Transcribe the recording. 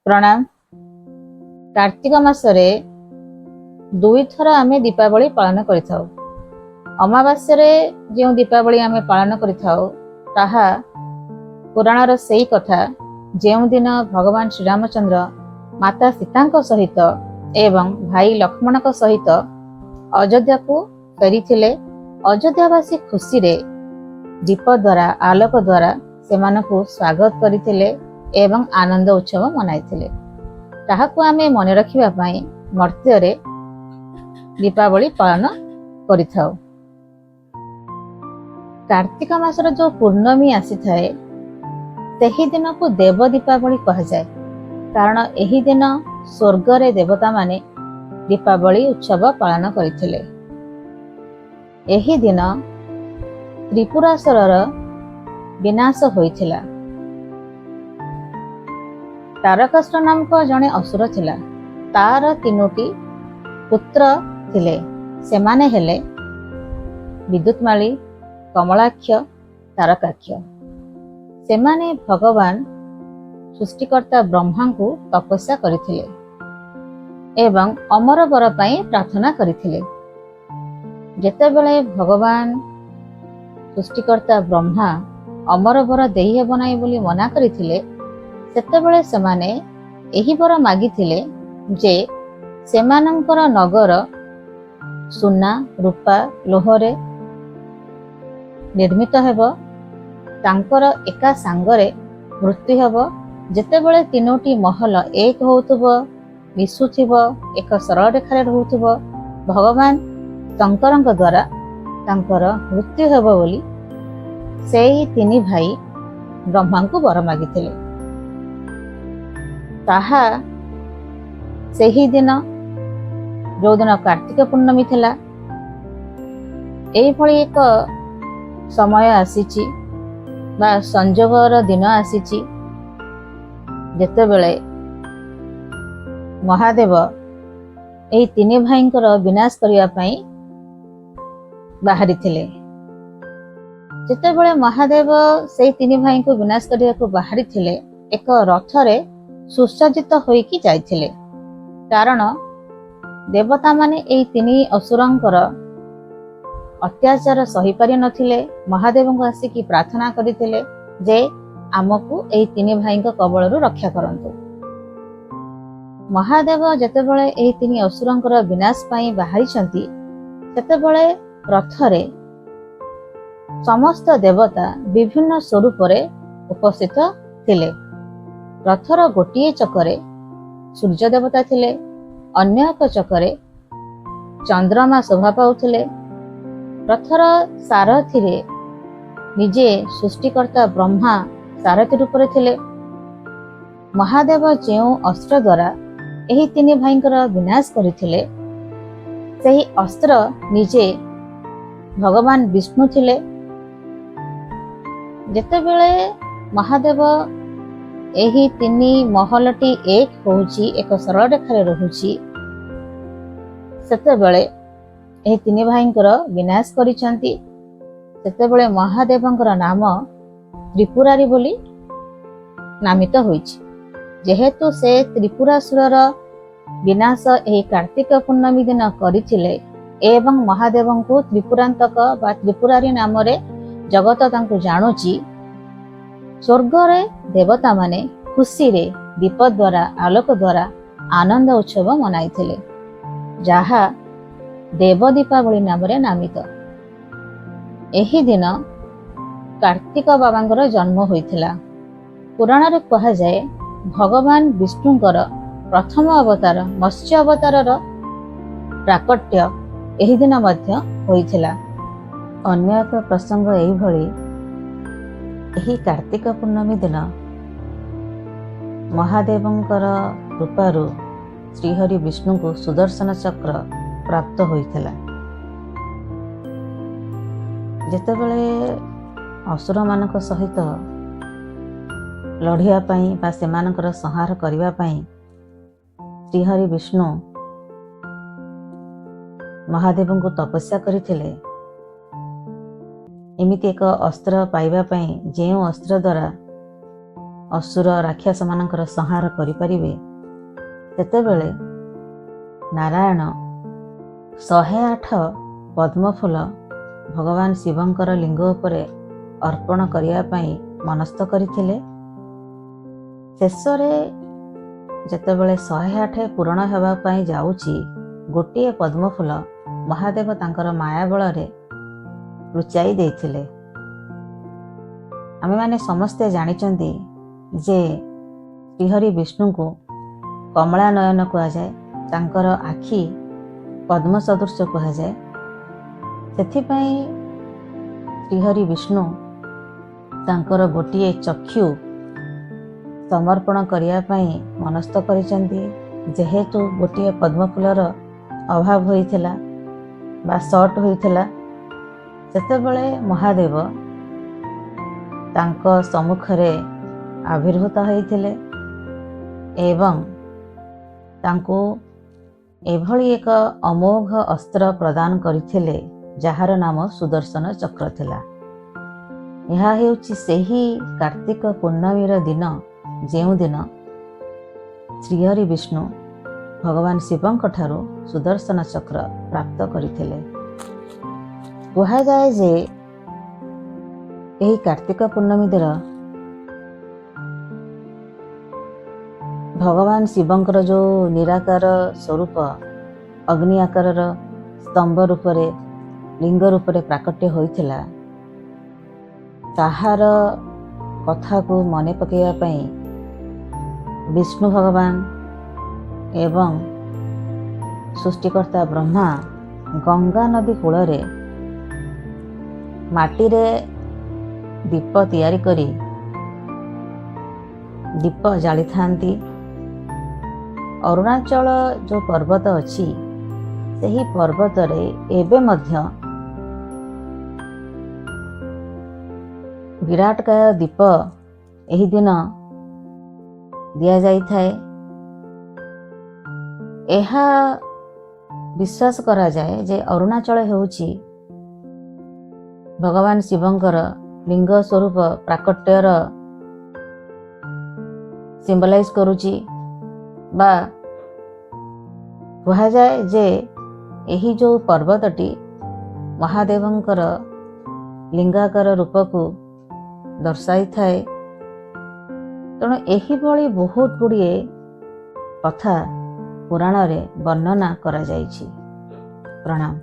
प्रणाम। कार्तिक मासरे दुई थर आमे दीपावली पालन करिथाउ। अमावास्या जो दीपावली आमे पालन करिथाउ ताहा पुराणर सेई कथा जेउ दिन भगवान श्रीरामचंद्र माता सीता सहित एवं भाई लक्ष्मण सहित अयोध्या को फेरी थिले। अयोध्यावासी खुशी रे दीप द्वारा आलोक द्वारा सेमानकु स्वागत करिथिले एवं आनंद उत्सव मनाइथिले। ताहाकु आमे मने रखिबा पई मर्त्य रे दीपावली पालन करिथाउ। कार्तिक मासर जो पूर्णमी आसी थाए सेही दिन को देव दीपावली कहा जाए, कारण एही दिन स्वर्ग रे देवता माने दीपावली उत्सव पालन करिथिले। एही दिन त्रिपुरासुरर विनाश होइथिला। तारकासुर नामक जने असुर थिला। तार तीनोटी पुत्र थिले। सेमाने हेले विद्युतमाली, कमलाक्ष, तारकाक्ष। सेमाने भगवान सृष्टिकर्ता ब्रह्मा को तपस्या करिथिले एवं अमर वर पई प्रार्थना करिथिले। जेतेबेले भगवान सृष्टिकर्ता ब्रह्मा अमर वर देई हेब नाही बोली मना करिथिले, सेतेबेले सेमाने एही वर मागिथिले जे सेमानंकर नगर सुना रूपा लोहरे निर्मित हेब, तांकर एका सांगरे मृत्यु हेब। जेतेबेले तीनोटी महल एक होउथबो, मिसुथिबो, एक सरल रेखारे रहउथबो, भगवान शंकरଙ୍କ द्वारा तांकर मृत्यु हेब बोली सेही तीनी भाई ब्रह्मा को वर मागिथिले। ताहा सेही दिन जो दिन कार्तिक पूर्णमी थिला, एही भली एक समय आसीची बा संजोगर दिन आसीची जेतेबेले महादेव एही तीनी भाईंकर विनाश करिया पई बाहरी थिले। जेतेबेले महादेव सेही तीनी भाई को विनाश करिया को बाहरी थिले, एक रथरे सुसज्जित होइकी जाइथिले, कारण देवता माने एही तीनी असुरंकर अत्याचार सही पारि नथिले। महादेव को आसिकी प्रार्थना करिथिले जे आमको एही तीनी भाई को कबळरू रक्षा करंतु। महादेव जेतेबेले एही तीनी असुरंकर विनाश पई बाहरी छंती, सेतेबेले रथरे समस्त देवता विभिन्न स्वरूप रे उपस्थित थिले। रथर गोटिए चकरे सूर्य देवता थिले, अन्य एक चकरे चंद्रमा शोभा पाउथिले। रथर सारथी रे निजे सृष्टिकर्ता ब्रह्मा सारथी रूप रे थिले। महादेव जेउ अस्त्र द्वारा एही तीनी भाईंकर विनाश करिथिले, सेही अस्त्र निजे भगवान विष्णु थिले। जेतेबेले महादेव एही तीनी महलटी एक होउची, एक सरल रेखारे रहुची, सेतेबेले एही तीनी भाईंकर विनाश करिसंती। सेतेबेले महादेवंकर नाम त्रिपुरारी बोली नामित होइछि। जेहेतु से त्रिपुरासुरर विनाश एही कार्तिक पूर्णमी दिन करिथिले एवं महादेवंको त्रिपुरांतक बा त्रिपुरारी नाम रे जगत तांको जानुची, स्वर्ग रे देवता माने खुशी रे दीप द्वारा आलोक द्वारा आनंद उत्सव मनाइथिले, जहा देव दीपावली नाम रे नामित। एही दिन कार्तिक बाबांकर जन्म होइथिला। पुराण रे कहा जाए भगवान विष्णुंकर प्रथम अवतार मत्स्य अवतारर प्राकट्य एही दिन मध्य होइथिला। अन्य एक प्रसंग एही भली, एही कार्तिक पूर्णमी दिन महादेवंकर कृपारु श्रीहरि विष्णु को सुदर्शन चक्र प्राप्त होइथिला। जेतेबेले असुर मानक सहित लढ़िया पई बा सेमानकर संहार करिवा पई श्रीहरि विष्णु महादेव को तपस्या करिथिले। एमिति एक अस्त्र पाइबा पई जेउ अस्त्र द्वारा ଅସୁର ରାକ୍ଷସମାନଙ୍କର ସଂହାର କରିପାରିବେ, ସେତେବେଳେ ନାରାୟଣ 108 ପଦ୍ମଫୁଲ ଭଗବାନ ଶିବଙ୍କର ଲିଙ୍ଗ ଉପରେ ଅର୍ପଣ କରିବା ପାଇଁ ମନସ୍ଥ କରିଥିଲେ। ଶେଷରେ ଯେତେବେଳେ 108 ପୂରଣ ହେବା ପାଇଁ ଯାଉଛି, ଗୋଟିଏ ପଦ୍ମଫୁଲ ମହାଦେବ ତାଙ୍କର ମାୟା ବଳରେ ଲୁଚାଇ ଦେଇଥିଲେ। ଆମେମାନେ ସମସ୍ତେ ଜାଣିଛନ୍ତି ଯେ ଶ୍ରୀହରି ବିଷ୍ଣୁଙ୍କୁ କମଳା ନୟନ କୁହାଯାଏ, ତାଙ୍କର ଆଖି ପଦ୍ମ ସଦୃଶ କୁହାଯାଏ। ସେଥିପାଇଁ ଶ୍ରୀହରି ବିଷ୍ଣୁ ତାଙ୍କର ଗୋଟିଏ ଚକ୍ଷୁ ସମର୍ପଣ କରିବା ପାଇଁ ମନସ୍ଥ କରିଛନ୍ତି। ଯେହେତୁ ଗୋଟିଏ ପଦ୍ମଫୁଲର ଅଭାବ ହୋଇଥିଲା ବା ସର୍ଟ ହୋଇଥିଲା, ସେତେବେଳେ ମହାଦେବ ତାଙ୍କ ସମ୍ମୁଖରେ ଆବିର୍ଭୂତ ହୋଇଥିଲେ ଏବଂ ତାଙ୍କୁ ଏଭଳି ଏକ ଅମୋଘ ଅସ୍ତ୍ର ପ୍ରଦାନ କରିଥିଲେ ଯାହାର ନାମ ସୁଦର୍ଶନ ଚକ୍ର ଥିଲା। ଏହା ହେଉଛି ସେହି କାର୍ତ୍ତିକ ପୂର୍ଣ୍ଣମୀର ଦିନ ଯେଉଁଦିନ ଶ୍ରୀହରି ବିଷ୍ଣୁ ଭଗବାନ ଶିବଙ୍କ ଠାରୁ ସୁଦର୍ଶନ ଚକ୍ର ପ୍ରାପ୍ତ କରିଥିଲେ। କୁହାଯାଏ ଯେ ଏହି କାର୍ତ୍ତିକ ପୂର୍ଣ୍ଣମୀ ଦିନ ଭଗବାନ ଶିବଙ୍କର ଯେଉଁ ନିରାକାର ସ୍ୱରୂପ ଅଗ୍ନି ଆକାରର ସ୍ତମ୍ଭ ରୂପରେ ଲିଙ୍ଗ ରୂପରେ ପ୍ରାକଟ୍ୟ ହୋଇଥିଲା, ତାହାର କଥାକୁ ମନେ ପକାଇବା ପାଇଁ ବିଷ୍ଣୁ ଭଗବାନ ଏବଂ ସୃଷ୍ଟିକର୍ତ୍ତା ବ୍ରହ୍ମା ଗଙ୍ଗା ନଦୀ କୂଳରେ ମାଟିରେ ଦୀପ ତିଆରି କରି ଦୀପ ଜାଳିଥାନ୍ତି। ଅରୁଣାଚଳ ଯେଉଁ ପର୍ବତ ଅଛି, ସେହି ପର୍ବତରେ ଏବେ ମଧ୍ୟ ବିରାଟକାୟ ଦୀପ ଏହି ଦିନ ଦିଆଯାଇଥାଏ। ଏହା ବିଶ୍ୱାସ କରାଯାଏ ଯେ ଅରୁଣାଚଳ ହେଉଛି ଭଗବାନ ଶିବଙ୍କର ଲିଙ୍ଗ ସ୍ୱରୂପ ପ୍ରାକଟ୍ୟର ସିମ୍ବଲାଇଜ୍ କରୁଛି, ବା କୁହାଯାଏ ଯେ ଏହି ଯେଉଁ ପର୍ବତଟି ମହାଦେବଙ୍କର ଲିଙ୍ଗାକାର ରୂପକୁ ଦର୍ଶାଇଥାଏ। ତେଣୁ ଏହିଭଳି ବହୁତ ଗୁଡ଼ିଏ କଥା ପୁରାଣରେ ବର୍ଣ୍ଣନା କରାଯାଇଛି। ପ୍ରଣାମ।